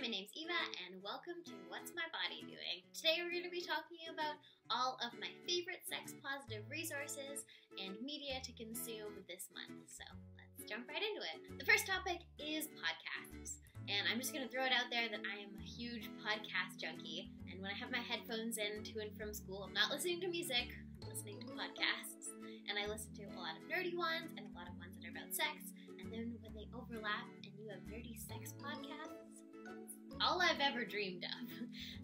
my name's Eva, and welcome to What's My Body Doing? Today we're going to be talking about all of my favorite sex-positive resources and media to consume this month. So let's jump right into it. The first topic is podcasts. And I'm just going to throw it out there that I am a huge podcast junkie. And when I have my headphones in to and from school, I'm not listening to music, I'm listening to podcasts. And I listen to a lot of nerdy ones and a lot of ones that are about sex. And then when they overlap and you have nerdy sex podcasts, all I've ever dreamed of.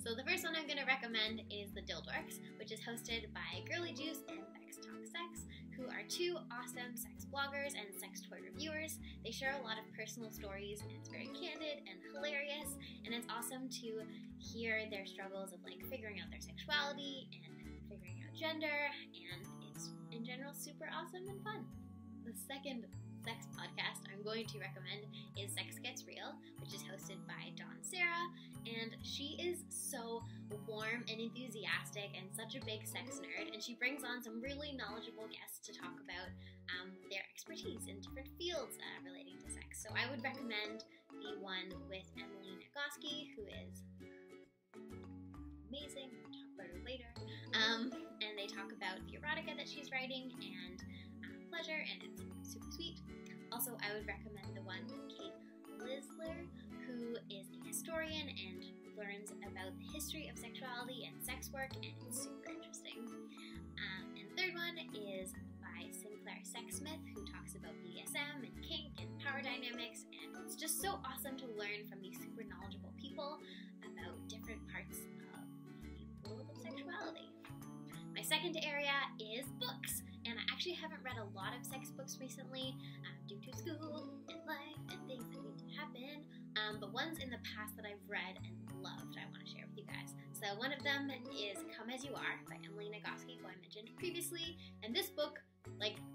So the first one I'm going to recommend is The Dildorks, which is hosted by Girly Juice and Bex Talk Sex, who are two awesome sex bloggers and sex toy reviewers. They share a lot of personal stories, and it's very candid and hilarious, and it's awesome to hear their struggles of figuring out their sexuality and figuring out gender, and it's in general super awesome and fun. The second sex podcast I'm going to recommend is Sex Gets Real, which is hosted by Dawn Sarah, and she is so warm and enthusiastic and such a big sex nerd, and she brings on some really knowledgeable guests to talk about their expertise in different fields relating to sex. So I would recommend the one with Emily Nagoski, who is amazing. We'll talk about her later. And they talk about the erotica that she's writing and pleasure, and it's super sweet. Also, I would recommend the one with Kate Lisler, who is a historian and learns about the history of sexuality and sex work, and it's super interesting. And the third one is by Sinclair Sexsmith, who talks about BDSM and kink and power dynamics, and it's just so awesome to learn from these super knowledgeable people about different parts of the world of sexuality. My second area is books, and I actually haven't read a lot of sex books recently due to school and life and things that need to happen, but ones in the past that I've read and loved I want to share with you guys. So one of them is Come As You Are by Emily Nagoski, who I mentioned previously, and this book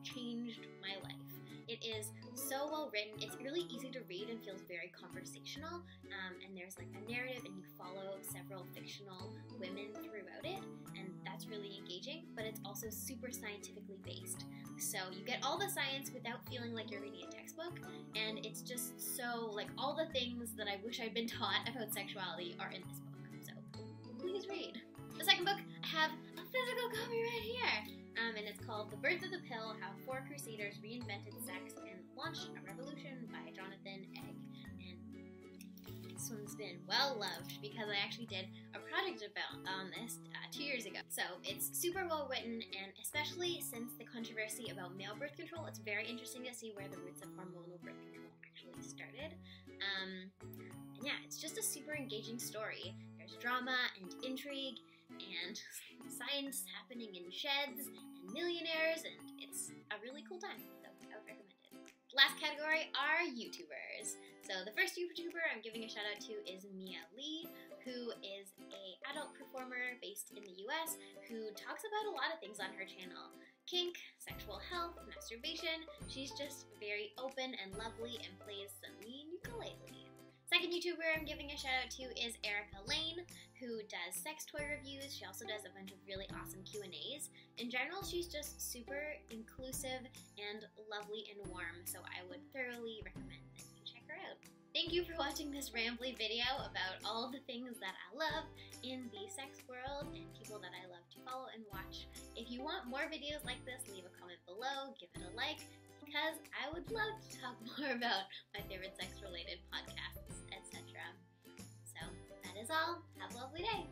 changed my life. It is so well written, it's really easy to read and feels very conversational, and there's a narrative and you follow several fictional women throughout it, and that's really engaging, but it's also super scientifically based. So you get all the science without feeling like you're reading a textbook, and it's just so, all the things that I wish I'd been taught about sexuality are in this book, so please read. The second book, I have a physical copy right here. And it's called The Birth of the Pill, How Four Crusaders Reinvented Sex and Launched a Revolution by Jonathan Egg. And this one's been well loved because I actually did a project on this 2 years ago. So it's super well written, and especially since the controversy about male birth control, it's very interesting to see where the roots of hormonal birth control actually started. And yeah, it's just a super engaging story. There's drama and intrigue and science happening in sheds and millionaires, and it's a really cool time, so I would recommend it. The last category are YouTubers. So the first YouTuber I'm giving a shout out to is Mia Lee, who is an adult performer based in the US who talks about a lot of things on her channel. Kink, sexual health, masturbation. She's just very open and lovely and plays some mean ukulele. Second YouTuber I'm giving a shout out to is Erica Lane, who does sex toy reviews. She also does a bunch of really awesome Q&As. In general, she's just super inclusive and lovely and warm, so I would thoroughly recommend that you check her out. Thank you for watching this rambly video about all the things that I love in the sex world and people that I love to follow and watch. If you want more videos like this, leave a comment below, give it a like, because I would love to talk more about my favorite sex-related podcasts, etc. So that is all. Have a lovely day.